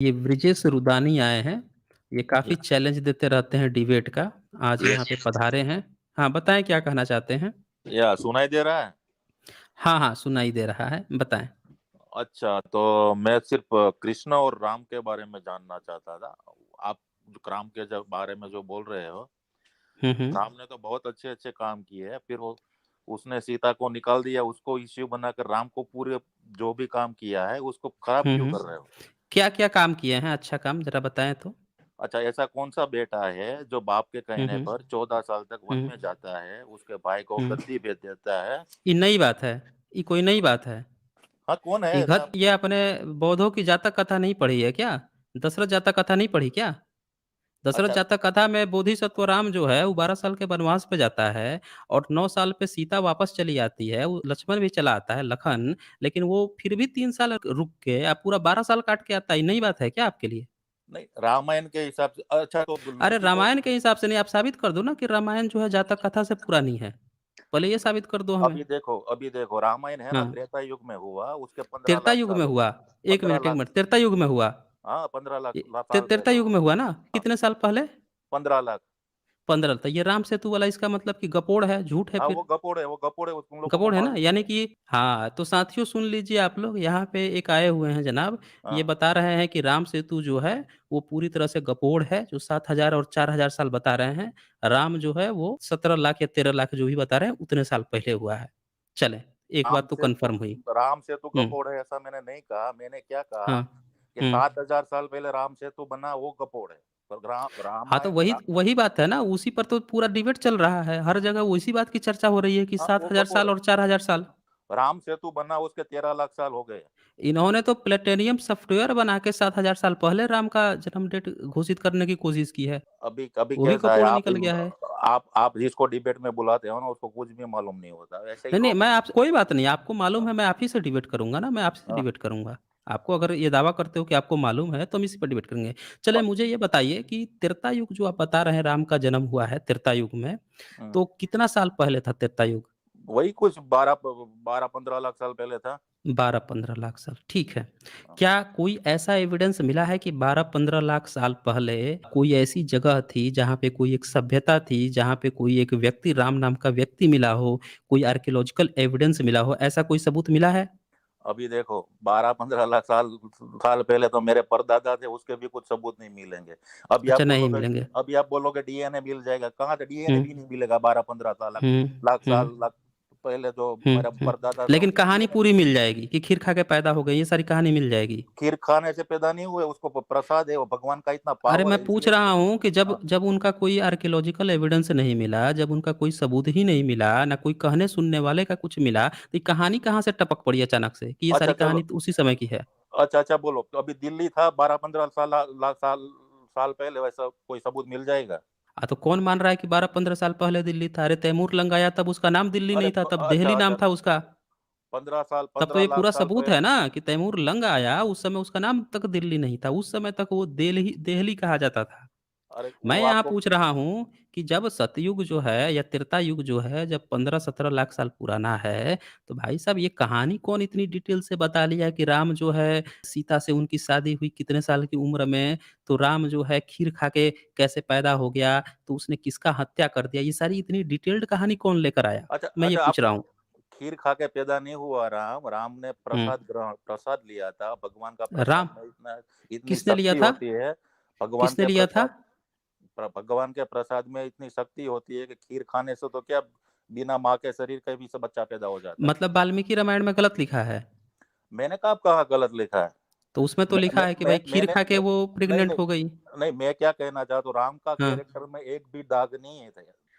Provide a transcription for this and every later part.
ये ब्रिजेश रुदानी आए हैं। ये काफ़ी या चैलेंज देते रहते हैं डिबेट का। आज यहाँ पे पधारे हैं। हाँ, बताएँ क्या कहना चाहते हैं? सुनाई दे रहा है। हाँ, हाँ, सुनाई दे रहा है, बताएँ। अच्छा, तो मैं सिर्फ कृष्ण और राम के बारे में जानना चाहता था। आप जो राम के जो बारे में जो बोल रहे हो, हुँ, हुँ। राम ने तो बहुत अच्छे अच्छे काम किए हैं। फिर वो उसने सीता को निकाल दिया, उसको इश्यू बनाकर राम को पूरे जो भी काम किया है उसको खराब हुँ, क्यों हुँ। कर रहे हो? क्या-क्या काम किए हैं अच्छा काम ज़रा बताएँ तो? अच्छा, ऐसा कौन सा बेटा है जो बाप के हुँ, कहने हुँ। पर 14 साल तक वन हुँ, में जाता है, उसके भाई को हुँ। गद्दी भेज देता है? ये नई बात है। ये कोई नई बात है। हाँ, कौन है ये ऐसा? घत ये आपने बौद्धों की जातक कथा नहीं पढ़ी है क्या? दशरथ जातक कथा नहीं पढ़ी क्या? दशरथ अच्छा। जातक कथा में बोधिसत्व राम जो है वो 12 साल के वनवास पे जाता है और 9 साल पे सीता वापस चली आती है। वो लक्ष्मण भी चला आता है, लखन, लेकिन वो फिर भी 3 साल रुक के पूरा 12 साल काट के आता है। ये नई बात है क्या आपके लिए? नहीं, रामायण के हिसाब से अच्छा, तो अरे लड़की को रामायण के हिसाब से नहीं, आप साबित कर दो ना कि रामायण जो है जातक कथा से पुरानी है। पहले ये साबित कर दो हमें। अभी देखो रामायण है ना, हाँ, त्रेता युग में हुआ, उसके 15 त्रेता लाख युग साल में हो हुआ। गए। 15 1 लाख। मिनट, त्रेता युग में हुआ। हाँ, 15 लाख ये साल त्रेता पहले युग हुआ। में हुआ ना? हाँ, कितने साल पहले? 15 लाख। 15 तो ये राम सेतु वाला इसका मतलब कि गपोड़ है, झूठ है हाँ, फिर। वो गपोड़ है, वो तुम लोगों को गपोड़ है ना? मालूम यानी नहीं है। कि हाँ, तो साथियों सुन लीजिए आप लोग, यहाँ पे एक आए हुए हैं जनाब, ये हाँ, बता रहे हैं कि राम सेतु जो है, वो पूरी तरह से गपोड़ है, जो 7000 और 4000 साल बता रहे हैं। राम जो है वो 17 लाख या 13 लाख जो भी बता रहे हैं, उतने साल पहले हुआ है। चलें, एक राम बात तो सेतु कन्फर्म हुई। राम सेतु हुँ, गपोड़ है ऐसा मैंने नहीं कहा। मैंने क्या कहा हाँ, कि हुँ। 7000 साल पहले राम सेतु बना, वो गपोड़ है। पर हाँ, तो रामायण वही वही बात है ना, उसी पर तो पूरा डिबेट चल रहा है। हर जगह उसी बात की चर्चा हो रही है कि हाँ, वो 7000 गपोड़ साल है। और 4000 साल। राम सेतु बना, उसके 13 लाख साल हो गए। इन्होंने तो प्लेटेनियम सॉफ्टवेयर बना के 7000 साल पहले राम का जन्म डेट घोषित करने की कोशिश की है। अभी अभी वो भी कैसा है, कपोड़ निकल गया है। आप जिसको डिबेट में बुलाते हो ना, उसको कुछ भी मालूम नहीं होता, ऐसे ही नहीं, नहीं, लोग मैं हैं। आपसे कोई बात नहीं, आपको मालूम हाँ, है मैं आप ही से डिबेट करूँगा ना, मैं आपसे से हाँ, डिबेट करूँगा। आपको अगर ये दावा करते हो कि आपको मालूम है, तो हम इसी पर डिबेट करेंगे। चलिए प- मुझे ये बताइए कि त्रेता युग जो आप बता रहे हैं राम का जन्म हुआ है त्रेता युग में, हम्म, तो कितना साल पहले था त्रेता युग? वही कुछ 12-15 लाख साल पहले था। 12-15 लाख साल, ठीक है। हाँ। क्या कोई ऐसा एविडेंस मिला है कि 12-15 लाख साल पहले कोई ऐसी जगह थी, जहाँ पे कोई एक सभ्यता थी, जहाँ पे कोई एक व्यक्ति राम नाम का व्यक्ति मिला हो, कोई आर्कियोलॉजिकल एविडेंस मिला हो, ऐसा कोई सबूत मिला है? अभी देखो, 12-15 लाख साल साल पहले तो मेरे परदादा थे, उसके भी कुछ सबूत नहीं मिलेंगे। अभी अच्छा आप नहीं बोलोगे मिलेंगे। अभी आप बोलोगे डीएनए मिल जाएगा, कहाँ से डीएनए हुँ, भी नहीं मिलेगा। 12-15 लाख हुँ, लाख हुँ, साल लाख पहले जो हुँ, मेरा हुँ। परदादा थे, लेकिन उनके कहानी डीएनए। पूरी मिल जाएगी कि खीर खा के पैदा हो गए, ये सारी कहानी मिल जाएगी। खीर खाने से पैदा नहीं हुए, उसको प्रसाद है, वो भगवान का इतना अरे पावर मैं है पूछ इसलिए। रहा हूँ कि जब हाँ, जब उनका कोई आर्कियोलॉजिकल एविडेंस नहीं मिला, जब उनका कोई सबूत ही नहीं मिला, ना कोई कहने सुनने वाले का कुछ मिला, तो ये कहानी कहाँ से टपक पड़ी अचानक से कि ये अच्छा सारी चलो। कहानी तो उसी समय की है? अच्छा, बोलो, तो अभी दिल्ली था 12-15 लाख साल साल पहले, वैसा कोई सबूत मिल जाएगा? तो कौन मान रहा है कि 12-15 साल पहले दिल्ली था? अरे तैमूर लंग आया तब उसका नाम दिल्ली अरे नहीं था, तब अच्छा, देहली नाम था उसका। 15 तब तो ये लाख पूरा साल सबूत है पहले। ना कि तैमूर लंग आया, उस समय उसका नाम तक दिल्ली नहीं था, उस समय तक वो देलही देहली कहा जाता था। अरे मैं वो यहाँ आपको। पूछ रहा हूँ कि जब सतयुग जो है या त्रेता युग जो है जब 15-17 लाख साल पुराना है, तो भाई साहब ये कहानी कौन इतनी डिटेल से बता लिया कि राम जो है सीता से उनकी शादी हुई कितने साल की उम्र में, तो राम जो है खीर खा के कैसे पैदा हो गया, तो उसने किसका हत्या कर दिया, ये सारी इतनी डिटेल्ड कहानी कौन लेकर आया? अच्छा, मैं ये अच्छा, पूछ आप रहा हूँ। खीर खा के पैदा नहीं हुआ राम। राम ने हुँ, प्रसाद लिया था। भगवान का राम प्रसाद में इतना इतनी किसने लिया शक्ति था? होती है। भगवान किसने के लिया था? प्रसाद भगवान के प्रसाद में इतनी शक्ति होती है कि खीर खाने से तो क्या, बिना माँ के शरीर का भी से बच्चा पैदा हो जाता है। मतलब वाल्मीकि रामायण में गलत लिखा है? मैंने कब कहा गलत लिखा है? तो उसमें तो मैं, लिखा मैं, है कि मैं, भाई खीर मैंने खा के मैं, वो नहीं, प्रेग्नेंट नहीं, हो गई। नहीं, मैं क्या कहना चाहता हूँ, राम का हाँ। कैरेक्टर में एक भी दाग नहीं है।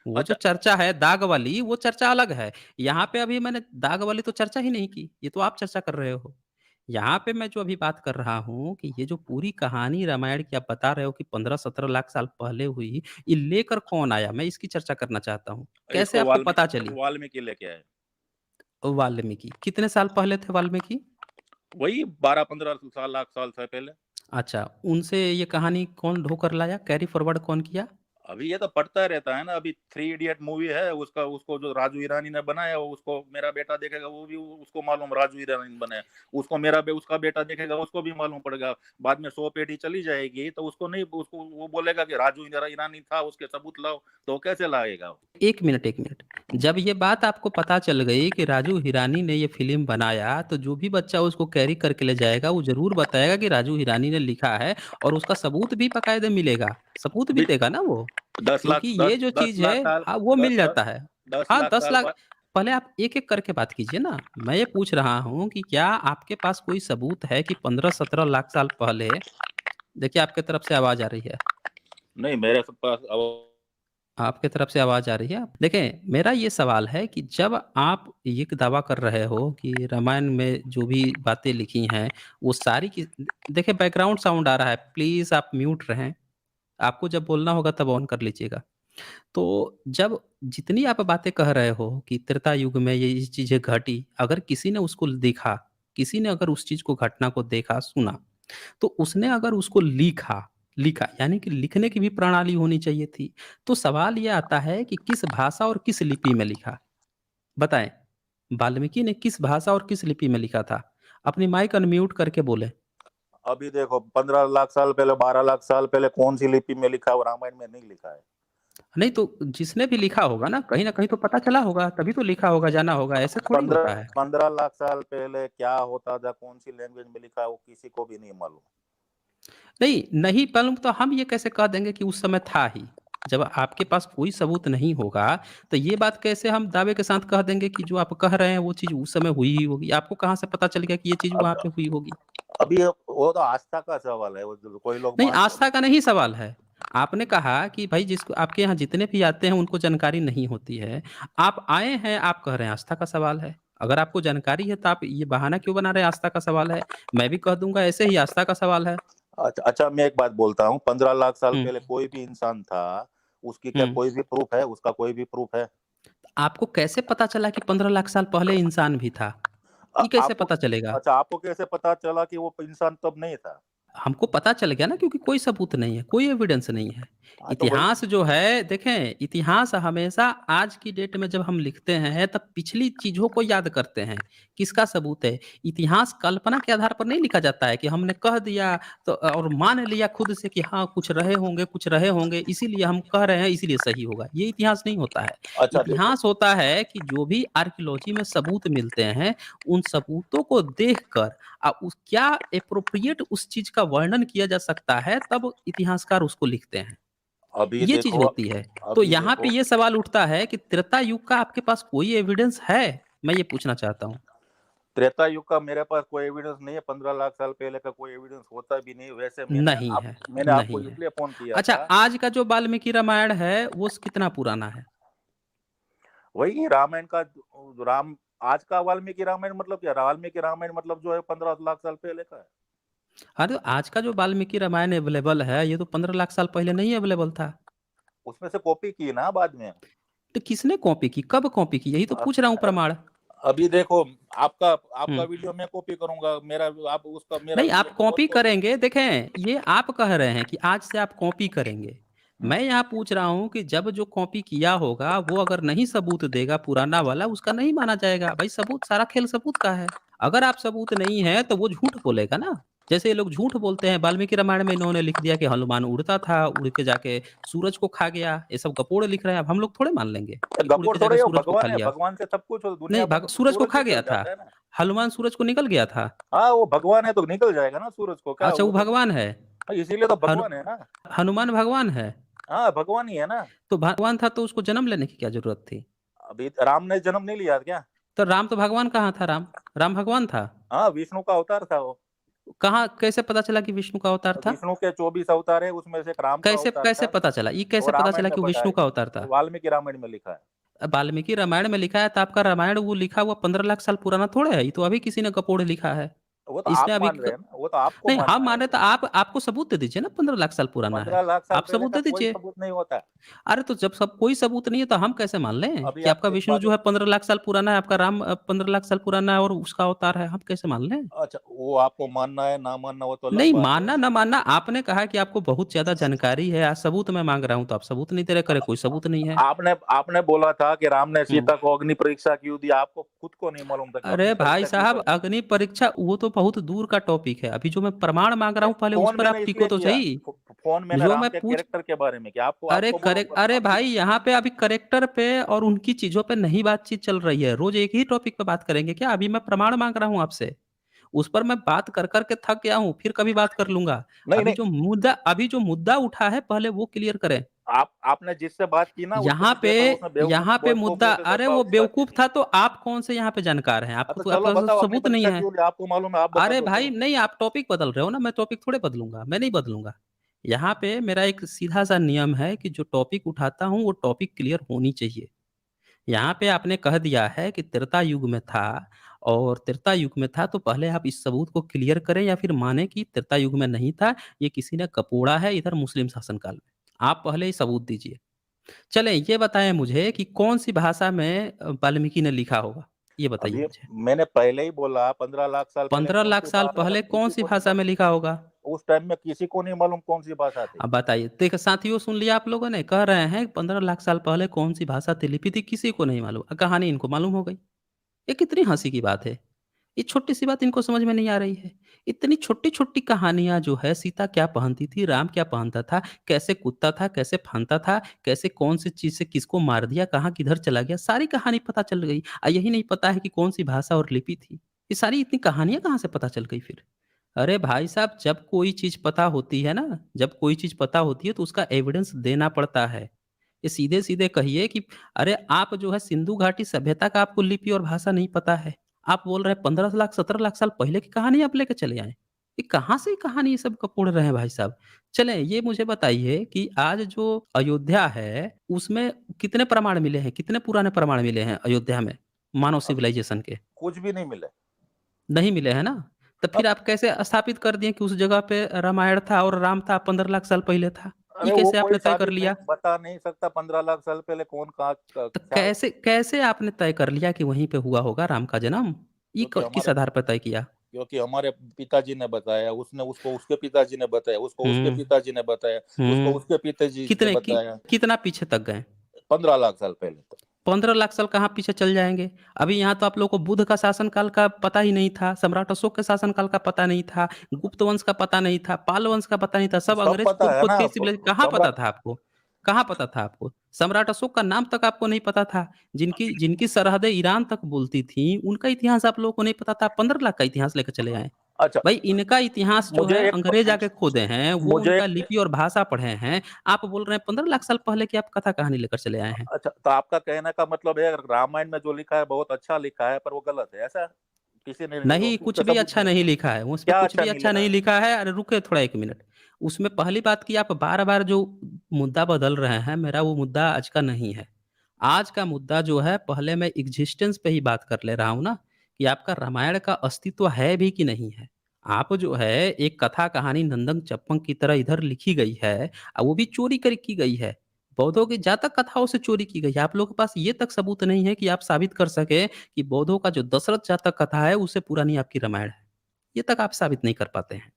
वो जो अच्छा। चर्चा है दाग वाली, वो चर्चा अलग है। यहाँ पे अभी मैंने दाग वाली तो चर्चा ही नहीं की, ये तो आप चर्चा कर रहे हो। यहाँ पे मैं जो अभी बात कर रहा हूँ कि ये जो पूरी कहानी रामायण की आप बता रहे हो कि 15-17 लाख साल पहले हुई, ये लेकर कौन आया? मैं इसकी चर्चा करना चाहता हूँ। कैसे इसको आपको पता चली? वाल्मीकि लेके आए। वाल्मीकि, कितने साल पहले थे वाल्मीकि? वही 12-15 लाख साल से पहले। अच्छा, उनसे ये कहानी कौन ढो कर लाया? कैरी फॉरवर्ड कौन किया? अभी ये तो पढ़ता रहता है ना। अभी थ्री इडियट मूवी है उसका, उसको जो राजू ईरानी ने बनाया, वो उसको मेरा बेटा देखेगा, वो भी उसको मालूम राजू ईरानी ने बनाया। उसको उसका बेटा देखेगा, उसको भी मालूम पड़ेगा। बाद में 100 पेटी चली जाएगी तो उसको नहीं, उसको वो बोलेगा कि राजू ईरानी था, उसके सबूत लाओ, तो वो कैसे लाएगा? 1 मिनट, 1 मिनट। जब ये बात आपको पता चल गई कि राजू हिरानी ने ये फ़िल्म बनाया, तो जो भी बच्चा उसको कैरी करके ले जाएगा, वो ज़रूर बताएगा कि राजू हिरानी ने लिखा है और उसका सबूत भी बाकायदे मिलेगा। सबूत भी अभी देगा ना वो, 10 लाख क्योंकि ये जो दस चीज़ लाख है साल हाँ, वो मिल दस जाता दस है। दस हाँ, लाख 10 साल लाख बाद। पहले आप एक-एक करके बात कीजिए ना। मैं ये पूछ रहा हूँ कि क्या आपके पास कोई सबूत है कि 15-17 लाख साल पहले देखिए आपकी तरफ से आवाज़ आ रही है। नहीं, मेरे पास अब आपकी तरफ से आवाज़ आ रही है? देखें, मेरा ये सवाल है कि जब आप ये दावा कर रहे हो कि रामायण में जो भी बातें लिखी हैं, वो सारी की देखिए बैकग्राउंड साउंड आ रहा है, प्लीज़ आप म्यूट रहें। आपको जब बोलना होगा तब ऑन कर लीजिएगा। तो जब जितनी आप बातें कह रहे हो कि त्रेता युग में ये चीज़ें घटी, अगर किसी ने उसको देखा, किसी ने अगर उस चीज़ को घटना को देखा, सुना, तो उसने अगर उसको लिखा लिखा यानी कि लिखने की भी प्रणाली होनी चाहिए थी। तो सवाल ये आता है कि किस भाषा और किस लिपि में लिखा? बताएँ। वाल्मीकि ने किस भाषा और किस लिपि में लिखा था? अपनी माइक अनम्यूट करके बोलें। अभी देखो 15 लाख साल पहले, 12 लाख साल पहले कौन सी लिपि में लिखा है? वो रामायण में नहीं लिखा है। नहीं तो जिसने भी लिखा होगा ना, कहीं न कहीं तो पता चला होगा, तभी तो लिखा होगा, जाना होगा, ऐसे थोड़ी पंद्रह होता है। 15 लाख साल पहले क्या होता था, कौन सी लैंग्वेज में लिखा है, वो किसी को भी नहीं मालूम। नहीं, नहीं मालूम तो हम ये कैसे कह देंगे कि उस समय था ही? जब आपके पास कोई सबूत नहीं होगा, तो ये बात कैसे हम दावे के साथ कह देंगे कि जो आप कह रहे हैं वो चीज़ उस समय हुई ही होगी? आपको कहाँ से पता चल गया कि ये चीज़ अब वहाँ पे हुई होगी? अभी वो तो आस्था का सवाल है, वो कोई लोग नहीं, मानते। आस्था का नहीं सवाल है। आपने कहा कि भाई जिसको आपके यहाँ जितने भी आते हैं उनको जानकारी नहीं होती है। आप आए हैं, आप कह रहे हैं आस्था का सवाल है। अगर आपको जानकारी है तो आप ये बहाना क्यों बना रहे हैं आस्था का सवाल है? मैं भी कह दूँगा ऐसे ही आस्था का सवाल है। अच्छा अच्छा, मैं एक बात बोलता हूँ, 15 लाख साल हुँ, पहले कोई भी इंसान था, उसकी क्या हुँ। कोई भी प्रूफ है? उसका कोई भी प्रूफ है? आपको कैसे पता चला कि 15 लाख साल पहले इंसान भी था? ये कैसे आपको पता चलेगा? अच्छा, आपको कैसे पता चला कि वो इंसान तब नहीं था? हमको पता चल गया ना क्योंकि कोई सबूत नहीं है, कोई एविडेंस नहीं है। हाँ, तो वही। इतिहास जो है देखें, इतिहास हमेशा आज की डेट में जब हम लिखते हैं तब पिछली चीज़ों को याद करते हैं। किसका सबूत है? इतिहास कल्पना के आधार पर नहीं लिखा जाता है कि हमने कह दिया तो और मान लिया खुद से कि हाँ, कुछ रहे होंगे इसीलिए हम कह रहे हैं इसीलिए सही होगा। ये इतिहास नहीं होता है। अच्छा देखो, इतिहास होता है कि जो भी आर्कियोलॉजी में सबूत मिलते हैं, उन सबूतों को देखकर उस क्या एप्रोप्रिएट उस चीज़ का वर्णन किया जा सकता है, तब इतिहासकार उसको लिखते हैं। अभी ये चीज़ देखो, होती है। तो अभी यहाँ पे देखो ये सवाल उठता है कि त्रेता युग का आपके पास कोई एविडेंस है? मैं ये पूछना चाहता हूँ। त्रेता युग का मेरे पास कोई एविडेंस नहीं है, 15 लाख साल पहले का कोई एविडेंस होता भी नहीं। वैसे नहीं है, मैंने आपको नहीं है। इसलिए फोन किया अच्छा, था। आज का जो वाल्मीकि रामायण है, वो कितना पुराना है? वही रामायण का राम आज का वाल्मीकि रामायण मतलब क्या? वाल्मीकि रामायण मतलब जो है 15 लाख साल पहले का है। अरे! आज का जो वाल्मीकि रामायण अवेलेबल है, ये तो 15 लाख साल पहले नहीं अवेलेबल था। उसमें से कॉपी की ना बाद में। तो किसने कॉपी की? कब कॉपी की? यही तो पूछ रहा हूँ प्रमाण। अभी देखो, आपका हुँ। आपका वीडियो मैं कॉपी करूंगा, मेरा आप उसका मेरा नहीं, वीडियो आप और कॉपी कॉपी। करेंगे देखें, ये आप कह रहे हैं कि आज से आप कॉपी करेंगे। मैं यहाँ पूछ रहा हूँ कि जब जो कॉपी किया होगा, वो अगर नहीं सबूत देगा पुराना वाला, उसका नहीं माना जाएगा। भाई सबूत सारा खेल सबूत का है। अगर आप सबूत नहीं है, तो वो झूठ बोलेगा ना। जैसे ये लोग झूठ बोलते हैं, वाल्मीकि रामायण में इन्होंने लिख दिया कि हनुमान उड़ता था, उड़ के जाके सूरज को खा गया। ये सब गपोड़ लिख रहे हैं, अब हम लोग थोड़े मान लेंगे कि उड़ गपोड़ के जाके थोड़े, वो सूरज को खा भगवान है, लिया। भगवान से सब कुछ दुनिया नहीं, बनी भग तो सूरज को सूरज खा निकल गया था। जाता है ना। हनुमान सूरज को निकल गया था। हाँ, वो भगवान है तो निकल जाएगा ना सूरज को, क्या अच्छा, वो वो तो। भगवान है। हाँ, इसीलिए तो हनु भगवान है ना। हनुमान भगवान है। हाँ, भगवान ही है ना। तो भगवान था तो उसको जन्म लेने की क्या ज़रूरत थी? अभी राम ने जन्म नहीं लिया क्या? तो राम तो भगवान कहाँ था राम? राम भगवान था। हाँ, विष्णु का अवतार था वो। कहाँ कैसे पता चला कि विष्णु का अवतार था? विष्णु के 24 अवतार है, उसमें से एक राम का कैसे अवतार कैसे था। पता चला? ये वो कैसे पता रामायण चला में कि वो विष्णु का अवतार था? वाल्मीकि रामायण में लिखा है। वाल्मीकि रामायण में लिखा है तो आपका रामायण वो लिखा हुआ 15 लाख साल पुराना थोड़े है, ये तो अभी किसी ने कपोड़ लिखा है। वो तो इसने आप अभी मान रहे हैं ना, वो तो आपको नहीं, हम मानना है माने तो वो। आप आपको सबूत दे दीजिए ना, 15 लाख साल पुराना है। 15 लाख साल आप पहले सबूत का दे कोई दीजिए। सबूत नहीं होता। अरे तो जब सब कोई सबूत नहीं है तो हम कैसे मान लें अभी कि आप आपका एक विष्णु बात, जो है 15 लाख साल पुराना है, आपका राम 15 लाख साल पुराना है और उसका अवतार है, हम कैसे मान लें? अच्छा वो आपको मानना है ना मानना वो तो अलग नहीं, बात है। मानना ना मानना, आपने कहा कि आपको बहुत ज़्यादा जानकारी है, आज सबूत मैं माँग रहा हूँ, तो आप सबूत नहीं दे रहे, कह रहे कोई सबूत नहीं है। आपने आपने बोला था कि राम ने हुँ। सीता को अग्नि परीक्षा क्यों दी, आपको खुद को नहीं मालूम था कि अरे अग्नि भाई परीक्षा क्यों साहब, करनी। अग्नि परीक्षा वो तो बहुत दूर का टॉपिक है। अभी जो मैं प्रमाण माँग रहा नहीं, हूँ, पहले उस फोन पर मैंने आप टिको इसलिए तो किया, सही। फोन मैंने जो राम मैं के पूछ कैरेक्टर के बारे में, कि आपको अरे आपको वो अरे अग्नि। भाई, यहाँ पे अभी करेक्टर पे और उनकी चीज़ों पे नहीं बातचीत चल रही है। रोज़ एक ही टॉपिक पे बात करेंगे क्या? अभी मैं प्रमाण माँग रहा हूँ आपसे। उस पर मैं बात कर के थक गया हूँ, फिर कभी बात कर लूँगा। नहीं नहीं, अभी जो मुद्दा उठा है, पहले वो क्लियर करें। आपने जिससे बात की ना उसको यहाँ मैं पे देख रहा हूँ, उसमें बेवकूफ यहाँ पे बेवकूफ मुद्दा, जैसे से अरे वो बातें बेवकूफ़ की। था तो आप कौन से यहाँ पे जानकार हैं? हाँ तो आपको चलो आपके पास बताओ, अग्नि सबूत नहीं परीक्षा है। क्यों ली, आपको मालूम है, आप बता अरे दो भाई चलो। नहीं, आप टॉपिक बदल रहे हो ना, मैं टॉपिक थोड़े बदलूँगा, मैं नहीं बदलूँगा। यहाँ पे मेरा एक सीधा-सा नियम है कि जो टॉपिक उठाता हूँ, वो टॉपिक क्लियर होनी चाहिए। यहाँ पे आपने कह दिया है कि त्रेता युग में था, और त्रेता युग में था तो पहले आप इस सबूत को क्लियर करें या फिर मानें कि त्रेता युग में नहीं था, ये किसी ने कपोड़ा है इधर मुस्लिम शासनकाल में। आप पहले ही सबूत दीजिए। चलें, ये बताएँ मुझे कि कौन-सी भाषा में वाल्मीकि ने लिखा होगा? ये बताइए अभी मुझे। मैंने पहले ही बोला, 15 लाख साल पहले 15 कौन लाख सी साल भाषा पहले थी किसी कौन-सी को नहीं भाषा में मालूम। लिखा होगा? उस टाइम में किसी को नहीं मालूम कौन सी भाषा थी। अब बताइए। देखिए साथियों, सुन लिया आप लोगों ने? कह रहे हैं 15 लाख साल पहले कौन-सी भाषा थी, लिपि थी, किसी को नहीं मालूम। कहानी इनको मालूम हो गई। ये कितनी हँसी की बात है। ये छोटी-सी बात इनको समझ में नहीं आ रही है। इतनी छोटी-छोटी कहानियाँ जो है, सीता क्या पहनती थी, राम क्या पहनता था, कैसे कूदता था, कैसे फांदता था, कैसे कौन-सी चीज़ से किसको मार दिया, कहाँ किधर चला गया, सारी कहानी पता चल गई। यही नहीं पता है कि कौन-सी भाषा और लिपि थी। ये सारी इतनी कहानियाँ कहाँ से पता चल गई फिर? अरे भाई साहब, जब कोई चीज़ पता होती है ना, जब कोई चीज़ पता होती है तो उसका एविडेंस देना पड़ता है। ये सीधे-सीधे कहिए कि अरे आप जो है सिंधु घाटी सभ्यता का आपको लिपि और भाषा नहीं पता है। आप बोल रहे हैं 15 लाख 17 लाख साल पहले की कहानी आप लेके चले आए। ये कहाँ से कहानी ये सब कपोड़ रहे हैं भाई साहब? चलें, ये मुझे बताइए कि आज जो अयोध्या है, उसमें कितने प्रमाण मिले हैं? कितने पुराने प्रमाण मिले हैं अयोध्या में, मानव अभी सिविलाइज़ेशन के? कुछ भी नहीं मिले। नहीं मिले हैं ना? तो फिर अब आप कैसे स्थापित कर दिए कि उस जगह पे रामायण था और राम था 15 लाख साल पहले था? ये अरे वो कैसे कोई आपने तय कर साबित नहीं लिया? बता नहीं सकता, 15 लाख साल पहले कौन कहाँ तो क्या। कैसे कैसे आपने तय कर लिया कि वहीं पे हुआ होगा राम का जन्म? ये क्योंकि किस हमारे आधार पर तय किया? क्योंकि हमारे पिताजी ने बताया, उसने उसको उसके पिताजी ने बताया, उसको उसके हुँ, पिताजी ने बताया, उसको हुँ। उसके पिताजी ने बताया। कितना पीछे तक गए? 15 लाख साल पहले तक। 15 लाख साल कहाँ पीछे चल जाएँगे? अभी यहाँ तो आप लोगों को बुद्ध का शासनकाल का पता ही नहीं था, सम्राट अशोक के शासनकाल का पता नहीं था, गुप्त वंश का पता नहीं था, पाल वंश का पता नहीं था, सब सब अंग्रेज पता है खोद-खोद ना। के कहाँ पता सम्राट। था आपको? कहाँ पता था आपको? सम्राट अशोक का नाम तक आपको नहीं पता था। जिनकी जिनकी सरहदें ईरान तक बोलती थीं, उनका इतिहास आप लोगों को नहीं पता था। 15 लाख का इतिहास लेके चले आए। अच्छा भाई इनका इतिहास जो मुझे है एक अंग्रेज आके खोदे हैं, वो मुझे उनका एक लिपि और भाषा पढ़े हैं। आप बोल रहे हैं 15 लाख साल पहले की आप कथा कहानी लेकर चले आए हैं। अच्छा तो आपका कहने का मतलब है रामायण में जो लिखा है बहुत अच्छा लिखा है, पर वो गलत है ऐसा। किसी ने नहीं, उस कुछ पे भी सबूत अच्छा नहीं। नहीं लिखा है, उसमें क्या कुछ अच्छा भी नहीं अच्छा लिखा नहीं है। लिखा है। अरे रुकिए थोड़ा 1 मिनट। उसमें पहली बात कि आप बार-बार जो मुद्दा बदल रहे हैं, मेरा वो मुद्दा आज का नहीं है। आज का मुद्दा जो है, पहले मैं एक्जिस्टेंस पे ही बात कर ले रहा हूँ ना, कि आपका रामायण का अस्तित्व है भी कि नहीं है। आप जो है एक कथा कहानी नंदन चप्पन की तरह इधर लिखी गई है, वो भी चोरी कर की गई है। बौद्धों की जातक कथाओं से चोरी की गई है। आप लोगों के पास ये तक सबूत नहीं है कि आप साबित कर सकें कि बौद्धों का जो दशरथ जातक कथा है, उससे पुरानी आपकी रामायण है। ये तक आप साबित नहीं कर पाते हैं।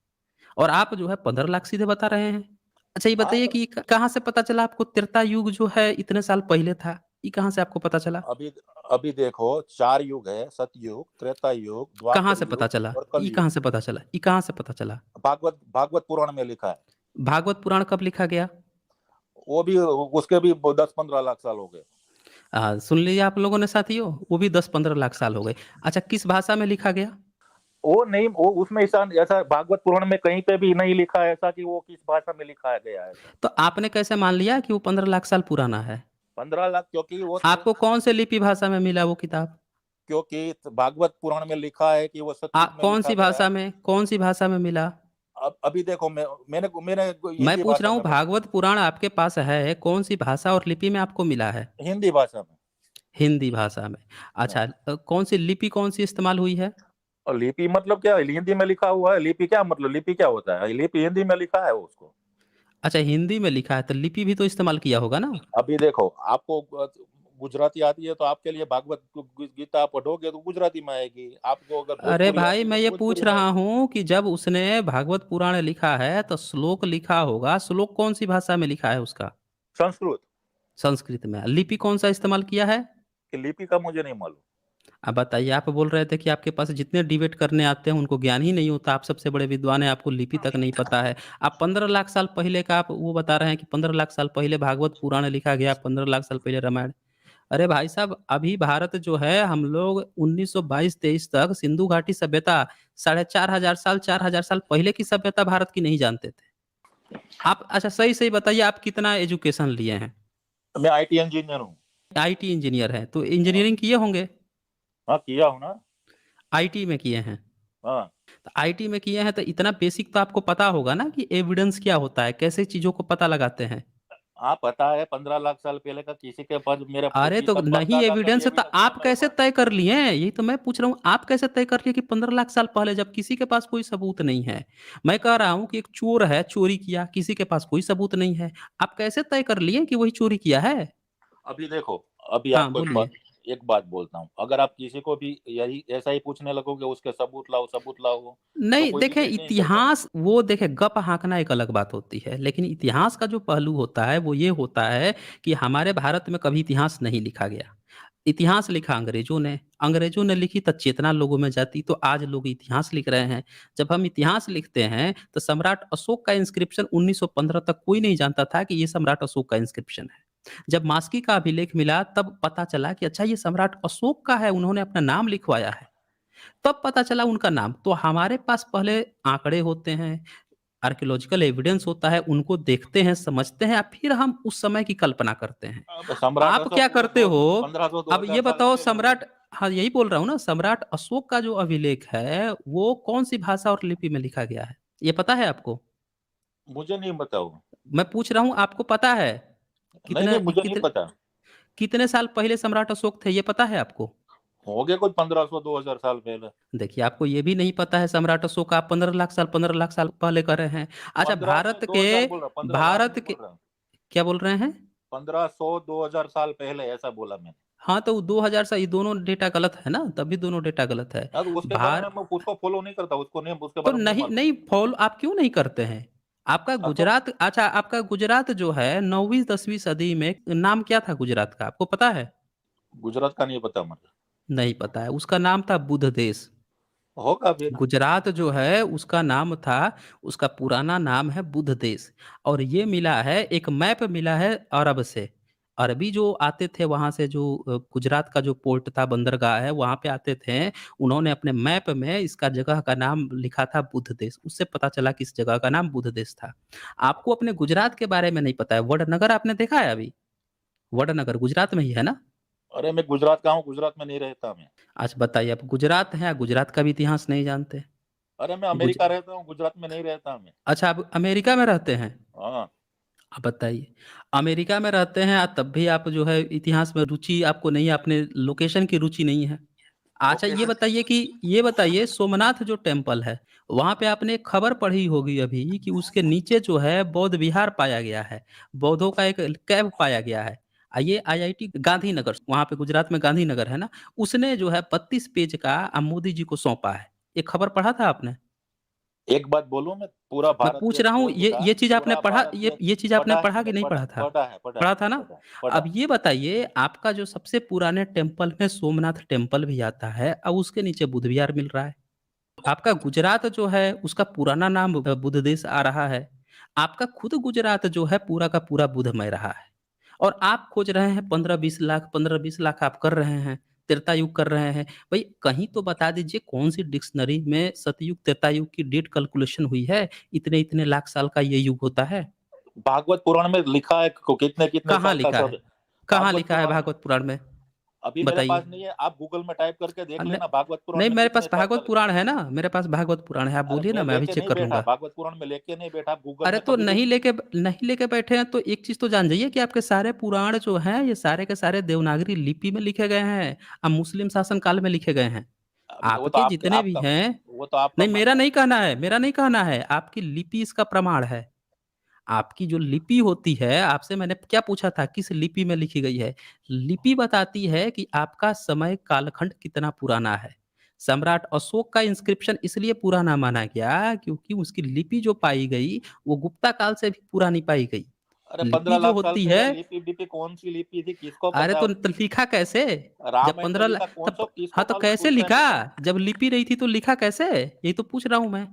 और आप जो है 15 लाख सीधे बता रहे हैं। अच्छा ये हाँ बताइए कि कहाँ से पता चला आपको त्रेता युग जो है इतने साल पहले था? ये कहाँ से आपको पता चला? अभी अभी देखो 4 युग है, सतयुग, त्रेता युग, कहाँ द्वापर से पता युग चला? और ये कलयुग। कहाँ से पता चला? ये कहाँ से पता चला? भागवत भागवत पुराण में लिखा है। भागवत पुराण कब लिखा गया? वो भी उसके भी 10-15 लाख साल हो गए। सुन लीजिए आप लोगों ने साथियों, वो भी 10-15 लाख साल हो गए। अच्छा किस भाषा में लिखा गया? वो नहीं, वो उसमें ऐसा ऐसा भागवत पुराण में कहीं पे भी नहीं लिखा है ऐसा कि वो किस भाषा में लिखा गया है ऐसा। तो आपने कैसे मान लिया कि वो 15 लाख साल पुराना है? 15 लाख, क्योंकि वो आपको कौन से लिपि भाषा में मिला वो किताब? क्योंकि भागवत पुराण में लिखा है कि वो सतयुग में लिखा कौन-सी गया है। भाषा में कौन-सी भाषा में मिला? अब अभी देखो मैंने मैंने मैं हिंदी पूछ रहा भाषा हूँ में पढ़ा। भागवत पुराण आपके पास है, कौन-सी भाषा और लिपि में आपको मिला है? हिंदी भाषा में। हिंदी भाषा में। अच्छा हाँ। कौन-सी लिपि कौन-सी इस्तेमाल हुई है? और लिपि मतलब क्या है? हिंदी में लिखा हुआ है, लिपि क्या मतलब, लिपि क्या होता है? लिपि हिंदी में लिखा है उसको। अच्छा, हिंदी में लिखा है तो लिपि भी तो इस्तेमाल किया होगा ना? अभी देखो, आपको गुजराती आती है तो आपके लिए भागवत गीता पढ़ोगे तो गुजराती में आएगी, आपको अगर अरे भोजपुरी भाई, आती है मैं तो ये पूछ भोजपुरी में रहा आएगी। हूँ कि जब उसने भागवत पुराण लिखा है तो श्लोक लिखा होगा, श्लोक कौन सी भाषा में लिखा है उसका? संस्कृत। संस्कृत में। लिपि कौन सा इस्तेमाल किया है? कि लिपि का मुझे नहीं मालूम। अब बताइए, आप बोल रहे थे कि आपके पास जितने डिबेट करने आते हैं उनको ज्ञान ही नहीं होता, आप सबसे बड़े विद्वान हैं, आपको लिपि तक नहीं पता है। आप 15 लाख साल पहले का आप वो बता रहे हैं कि 15 लाख साल पहले भागवत पुराण लिखा गया, 15 लाख साल पहले रामायण। अरे भाई साहब, अभी भारत जो है, हम लोग 1922-23 तक सिंधु घाटी सभ्यता, 4500 साल, 4000 साल पहले की सभ्यता भारत की नहीं जानते थे। आप अच्छा सही सही बताइए, आप कितना एजुकेशन लिए हैं? मैं आईटी इंजीनियर हूँ। आईटी इंजीनियर है तो हाँ। इंजीनियरिंग किए होंगे? हाँ, किया हूँ ना। आईटी में किए हैं? हाँ। तो आईटी में किए हैं तो इतना बेसिक तो आपको पता होगा ना कि एविडेंस क्या होता है, कैसे चीजों को पता लगाते हैं। हाँ, पता है, 15 लाख साल पहले का किसी के पास, मेरे अरे तो नहीं परदादा का भी एविडेंस है तो एविडेंस नहीं है आप मेरे कैसे पास। तय कर लिए हैं? यही तो मैं पूछ रहा हूँ, आप कैसे तय कर लिए कि 15 लाख साल पहले, जब किसी के पास कोई सबूत नहीं है? मैं कह रहा हूँ कि एक चोर है, चोरी किया, किसी के पास कोई सबूत नहीं है, आप कैसे तय कर लिए कि वही चोरी किया है? अभी देखो, अभी हाँ आपको बोलिए। एक बात बोलता हूँ, अगर आप किसी को भी यही ऐसा ही पूछने लगोगे, उसके सबूत लाओ सबूत लाओ, तो नहीं कोई देखें, डिबेट नहीं करेगा। इतिहास वो देखें, गप हाँकना एक अलग बात होती है, लेकिन इतिहास का जो पहलू होता है वो ये होता है कि हमारे भारत में कभी इतिहास नहीं लिखा गया। इतिहास लिखा अंग्रेजों ने, अंग्रेजों ने लिखी तो चेतना लोगों में जाती, तो आज लोग इतिहास लिख रहे हैं। जब हम इतिहास लिखते हैं तो सम्राट अशोक का इंस्क्रिप्शन 1915 तक कोई नहीं जानता था कि ये सम्राट अशोक का इंस्क्रिप्शन है। जब मास्की का अभिलेख मिला तब पता चला कि अच्छा, ये सम्राट अशोक का है, उन्होंने अपना नाम लिखवाया है। तब पता चला उनका नाम। तो हमारे पास पहले आंकड़े होते हैं, आर्कियोलॉजिकल एविडेंस होता है, उनको देखते हैं, समझते हैं, फिर हम उस समय की कल्पना करते हैं। अब सम्राट आप क्या अशोक वो करते हो? 1500 दो अब हजार ये साल बताओ, पहले हुए। सम्राट, हाँ यही बोल रहा हूँ ना, सम्राट अशोक का जो अभिलेख है वो कौन सी भाषा और लिपि में लिखा गया है, ये पता है आपको? मुझे नहीं बताओ। मैं पूछ रहा हूँ, आपको पता है? नहीं कितने नहीं, मुझे नहीं कितने पता। कितने साल पहले सम्राट अशोक थे, ये पता है आपको? हो गए कुछ 1500 2000 साल पहले। देखिए, आपको ये भी नहीं पता है सम्राट अशोक का, आप 15 लाख साल, 15 लाख साल पहले कर रहे हैं। अच्छा, 1500 2000 बोल रहा, 15 लाख भारत नहीं के बोल रहा। क्या बोल रहे हैं? 1500 2000 साल पहले ऐसा बोला मैंने। हाँ तो 2000 से, ये दोनों डेटा गलत है ना, तभी दोनों डेटा गलत है। हाँ, तो उसके बारे में भार मैं उसको फॉलो नहीं करता, उसको नहीं, उसके तो बारे में नहीं नहीं मालूम। नहीं फॉलो आप क्यों नहीं करते हैं? आपका हाँ, तो गुजरात, अच्छा आपका गुजरात जो है 9वीं 10वीं सदी में नाम क्या था गुजरात का, आपको पता है? गुजरात का नहीं पता मुझे। नहीं पता है, उसका नाम था बुध देश। होगा फिर। गुजरात जो है उसका नाम था, उसका पुराना नाम है बुध देश। और ये मिला है, एक मैप मिला है अरब से। अरबी जो आते थे वहां से, जो गुजरात का जो पोर्ट था, बंदरगाह है, वहां पे आते थे, उन्होंने अपने मैप में इसका जगह का नाम लिखा था बुध देश, उससे पता चला कि इस जगह का नाम बुध देश था। आपको अपने गुजरात के बारे में नहीं पता है? वडनगर आपने देखा है अभी? वडनगर गुजरात में ही है ना? अरे मैं गुजरात का हूँ, गुजरात में नहीं रहता मैं। अच्छा बताइए, आप गुजरात हैं, गुजरात का भी इतिहास नहीं जानते? अरे मैं गुज अमेरिका रहता हूँ, गुजरात में नहीं रहता मैं। अच्छा, आप अमेरिका में रहते हैं? हाँ। आप बताइए, अमेरिका में रहते हैं तब भी आप जो है इतिहास में रुचि आपको नहीं है, अपने लोकेशन की रुचि नहीं है। अच्छा ये लोकेशन। बताइए कि, ये बताइए सोमनाथ जो टेम्पल है, वहां पे आपने एक खबर पढ़ी होगी अभी कि उसके नीचे जो है बौद्ध विहार पाया गया है, बौद्धों का एक कैव पाया गया है। ये आईआईटी गांधीनगर, वहां पे गुजरात में गांधीनगर है ना, उसने जो है 32 पेज का मोदी जी को सौंपा है। ये खबर पढ़ा था आपने? एक बात बोलूं, मैं पूरा मैं भारत पूछ देश रहा हूँ, छोड़ ये दूंगा, ये चीज़ आपने पूरा पढ़ा, भारत देश। ये चीज़ आपने पढ़ा है, पढ़ा कि मैंने नहीं पढ़ा पढ़ा था? पढ़ा है, पढ़ा पढ़ा है, था ना? पढ़ा है, पढ़ा अब है। ये बताइए, आपका जो सबसे पुराने टेम्पल में सोमनाथ टेम्पल भी आता है, अब उसके नीचे बुद्ध विहार मिल रहा है। आपका गुजरात जो है उसका पुराना नाम बुद्ध देश आ रहा है। आपका खुद गुजरात जो है पूरा का पूरा बुद्धमय रहा है। और आप खोज रहे हैं 15-20 लाख, 15-20 लाख आप कर रहे हैं, त्रेता युग कर रहे हैं। भाई कहीं तो बता दीजिए, कौन सी डिक्शनरी में सतयुग त्रेता युग की डेट कैलकुलेशन हुई है, इतने इतने लाख साल का ये युग होता है? भागवत पुराण में लिखा है कितने कितने कहाँ साल का लिखा है? सब। कहाँ भागवत लिखा है पुराण में। भागवत पुराण में? अभी मेरे पास बताइए। नहीं है, आप गूगल में टाइप करके देख न- लेना भागवत पुराण नहीं, में मेरे कितने पास साल का भागवत लिखा पुराण है। है ना, मेरे पास भागवत पुराण है, आप अरे बोलिए मैं ना, मैं अभी लेके चेक नहीं कर बैठा, लूंगा। भागवत पुराण में लेके नहीं बैठा, गूगल अरे में तो कभी भी। नहीं लेके बैठे हैं तो एक चीज तो जान जाइए कि आपके सारे पुराण जो हैं ये सारे के सारे देवनागरी लिपि में लिखे गए हैं, अब मुस्लिम शासन काल में लिखे गए हैं। वो तो आपके आपके जितने भी आपका हैं, वो तो आपका नहीं मेरा मानना है। नहीं कहना है, मेरा नहीं कहना है, आपकी लिपि इसका प्रमाण है। आपकी जो लिपि होती है, आपसे मैंने क्या पूछा था किस लिपि में लिखी गई है? लिपि बताती है कि आपका समय कालखंड कितना पुराना है। सम्राट अशोक का इंस्क्रिप्शन इसलिए पुराना माना गया क्योंकि उसकी लिपि जो पाई गई, वो गुप्ता काल से भी पुरानी पाई गई। अरे पंद्रह लिपि जो लाख साल होती है, पहले लिपि डिपि कौन सी लिपि थी, किसको अरे पता है? तो लिखा कैसे? जब रामायण में 15 ला लिखा कौन सा, तब हाँ, किसको तो मालूम कैसे उस टाइम लिखा? पे क्या? जब लिपि रही थी तो लिखा कैसे? यही तो पूछ रहा हूँ मैं।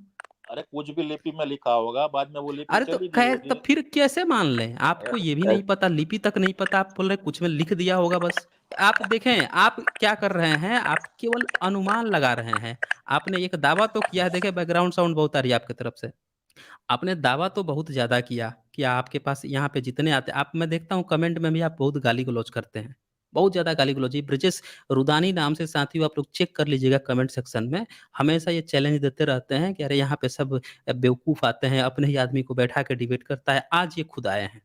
अरे कुछ भी लिपि में लिखा होगा, बाद में वो लिपि अरे तो चली गई कै होगी। तब फिर कैसे मान लें? आपको ये भी नहीं पता, लिपि तक नहीं पता, आप बोल रहे हैं कुछ में लिख दिया होगा बस। आप देखें, आप क्या कर रहे हैं, आप केवल अनुमान लगा रहे हैं। आपने एक दावा तो किया है, देखिए बैकग्राउंड साउंड बहुत आ रही है आपकी तरफ से। आपने दावा तो बहुत ज़्यादा किया कि आपके पास यहाँ पे जितने आते आप मैं देखता हूँ कमेंट में भी आप बहुत गाली-गलौच करते हैं। बहुत ज़्यादा गाली-गलौच ये ब्रिजेश रुदानी नाम से साथियों आप लोग चेक कर लीजिएगा कमेंट सेक्शन में। हमेशा ये चैलेंज देते रहते हैं कि अरे यहाँ पे सब बेवकूफ़ आते हैं, अपने ही आदमी को बैठा के डिबेट करता है। आज ये खुद आए हैं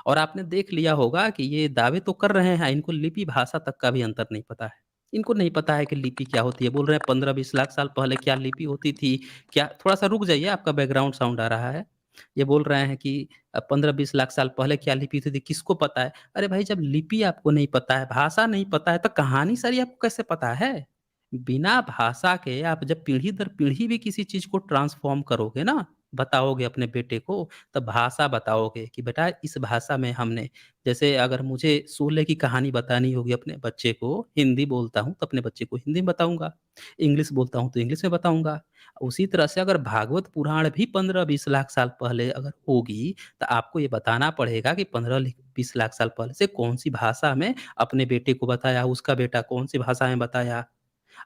और आपने देख लिया होगा कि ये दावे तो कर रहे हैं, इनको लिपि भाषा तक का भी अंतर नहीं पता है। इनको नहीं पता है कि लिपि क्या होती है। बोल रहे हैं 15-20 लाख साल पहले क्या लिपि होती थी, क्या थोड़ा-सा रुक जाइए आपका बैकग्राउंड साउंड आ रहा है। ये बोल रहे हैं कि 15-20 लाख साल पहले क्या लिपि होती थी, किसको पता है? अरे भाई जब लिपि आपको नहीं पता है, भाषा नहीं पता है, तो कहानी सारी आपको कैसे पता है? बिना भाषा के आप जब पीढ़ी दर पीढ़ी भी किसी चीज़ को ट्रांसफ़ॉर्म करोगे ना, बताओगे अपने बेटे को, तब भाषा बताओगे कि बेटा इस भाषा में हमने जैसे अगर मुझे शोले की कहानी बतानी होगी अपने बच्चे को, हिंदी बोलता हूँ तो अपने बच्चे को हिंदी में बताऊँगा, इंग्लिश बोलता हूँ तो इंग्लिश में बताऊँगा। उसी तरह से अगर भागवत पुराण भी 15-20 लाख साल पहले अगर होगी, तो आपको ये बताना पड़ेगा कि 15-20 लाख साल पहले से कौन-सी भाषा में अपने बेटे को बताया, उसका बेटा कौन-सी भाषा में बताया।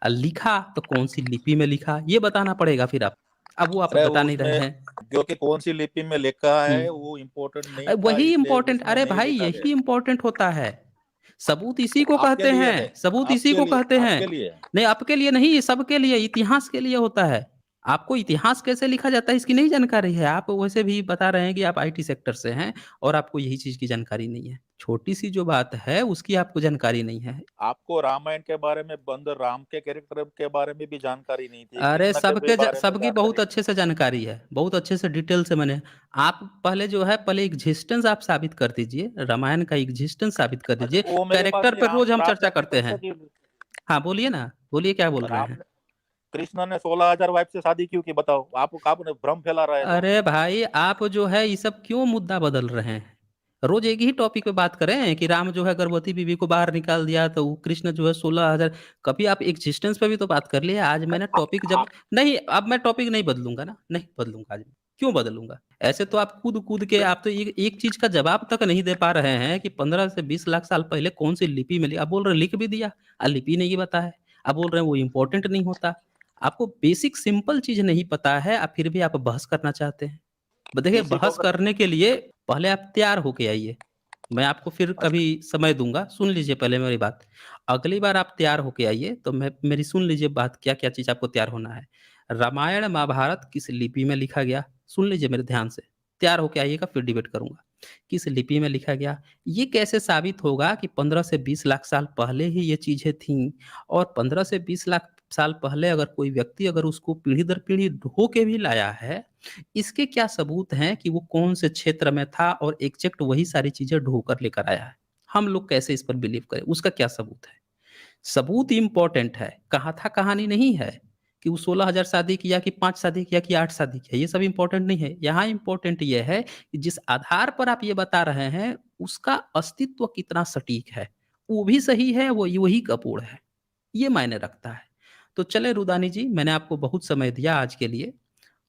लिखा तो कौन-सी लिपि में लिखा, ये बताना पड़ेगा फिर आप। अब वो आप अरे बता नहीं रहे उसमें हैं। जो कि कौन सी लिपि में लिखा हुँ। है वो इम्पोर्टेंट नहीं था, वही इसलिए इम्पोर्टेंट उसमें अरे नहीं भाई लिखा यही गया। इम्पोर्टेंट होता है। सबूत इसी को आपके कहते लिए हैं, है, सबूत इसी आपके को लिए, कहते हैं। आपके लिए। नहीं आपके लिए नहीं, ये सबके लिए, इतिहास के लिए होता है। आपको इतिहास कैसे लिखा जाता है इसकी नहीं जानकारी है। आप वैसे भी बता रहे हैं कि आप आईटी सेक्टर से हैं और आपको यही चीज़ की जानकारी नहीं है। छोटी-सी जो बात है उसकी आपको जानकारी नहीं है। आपको रामायण के बारे में, बंद राम के कैरेक्टर के बारे में भी जानकारी नहीं थी, अरे कृष्ण के भी सबके ज बारे में सबकी बहुत जानकारी नहीं अच्छे से जानकारी है, बहुत अच्छे से डिटेल से मैंने आप पहले जो है पहले एक्जिस्टेंस आप साबित कर दीजिए, रामायण का एक्जिस्टेंस साबित कर थी। दीजिए, वो मेरे पास कैरेक्टर नहीं, पे रोज़ हम राम चर्चा ने अपनी करते कैसे हैं। की? हाँ, बोलिए ना, बोलिए क्या बोल रहे राम हैं? ने, कृष्ण ने 16,000 वाइफ से शादी क्यों की, बताओ? आपने भ्रम फैला रहा है तो। अरे भाई, आप जो है ये सब क्यों मुद्दा बदल रहे हैं? रोज़ एक ही टॉपिक पे बात करें कि राम जो है गर्भवती बीवी को बाहर निकाल दिया तो वो कृष्ण जो है 16,000 कभी आप एक्जिस्टेंस पे भी तो बात कर लिए। आज मैंने टॉपिक जब आप नहीं, अब मैं टॉपिक नहीं बदलूँगा ना, नहीं बदलूँगा आज मैं। क्यों बदलूँगा? ऐसे तो आप कूद-कूद के आप तो एक चीज़ का जवाब तक नहीं दे पा रहे हैं कि 15 से 20 लाख साल पहले कौन-सी लिपि में आप बोल रहे हैं लिख भी दिया, लिपि नहीं पता है। आप बोल रहे हैं वो इम्पोर्टेंट नहीं होता। आपको बेसिक सिंपल चीज़ नहीं पता है, फिर भी आप बहस करना चाहते हैं। देखिए किसी को बहस करने के लिए पहले आप तैयार होके आइए। मैं आपको फिर कभी अच्छा, समय दूँगा, सुन लीजिए पहले मेरी बात। अगली बार आप तैयार होके आइए तो मैं मेरी सुन लीजिए बात क्या-क्या चीज़ आपको तैयार होना है। रामायण, महाभारत किस लिपि में लिखा गया? सुन लीजिए मेरे ध्यान से। तैयार होके आइएगा फिर डिबेट करूँगा। किस लिपि में लिखा गया? ये कैसे साबित होगा कि 15 से 20 लाख साल पहले ही ये चीज़ें थीं और 15 से 20 लाख साल पहले अगर कोई व्यक्ति अगर उसको पीढ़ी दर पीढ़ी ढो के भी लाया है, इसके क्या सबूत हैं कि वो कौन से क्षेत्र में था और एग्ज़ैक्ट वही सारी चीज़ें ढो कर लेकर आया है? हम लोग कैसे इस पर बिलीव करें? उसका क्या सबूत है? सबूत इम्पोर्टेंट है, कहा-था कहानी नहीं है कि वो 16,000 शादी किया कि 5 शादी किया कि 8 शादी किया, ये सब इम्पोर्टेंट नहीं है। यहाँ इम्पोर्टेंट ये है कि जिस आधार पर आप ये बता रहे हैं, उसका अस्तित्व कितना सटीक है। वो भी सही है, वो वही कपूर है। ये मायने रखता है। तो चलें रुदानी जी, मैंने आपको बहुत समय दिया आज के लिए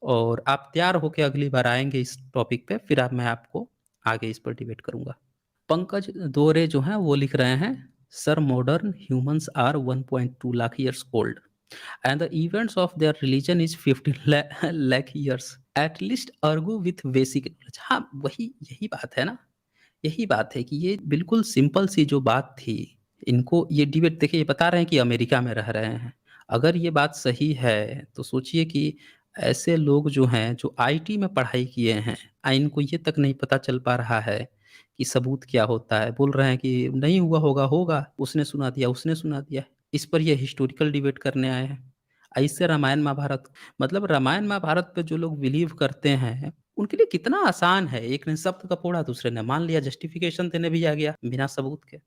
और आप तैयार होके अगली बार आएँगे इस टॉपिक पे, फिर मैं आपको आगे इस पर डिबेट करूँगा। पंकज दोरे जो हैं वो लिख रहे हैं, sir modern humans are 1.2 lakh years old and the events of their religion is 15 lakh years at least argue with basic knowledge. हाँ, वही यही बात है ना, यही बात है कि ये बिल्कुल सिंपल सी जो बात थी, इनको ये डिबेट देखिए ये बता रहे हैं कि अमेरिका में रह रहे हैं। अगर ये बात सही है, तो सोचिए कि ऐसे लोग जो हैं, जो आईटी में पढ़ाई किए हैं, इनको ये तक नहीं पता चल पा रहा है कि सबूत क्या होता है। बोल रहे हैं कि नहीं हुआ होगा, होगा, उसने सुना दिया, उसने सुना दिया। इस पर ये हिस्टोरिकल डिबेट करने आए हैं। ऐसे रामायण महाभारत मतलब रामायण महाभारत पे जो लोग बिलीव करते हैं, उनके लिए कितना आसान है, एक ने शब्द का पोड़ा, दूसरे ने मान लिया, जस्टिफिकेशन देने भी आ गया, बिना सबूत के।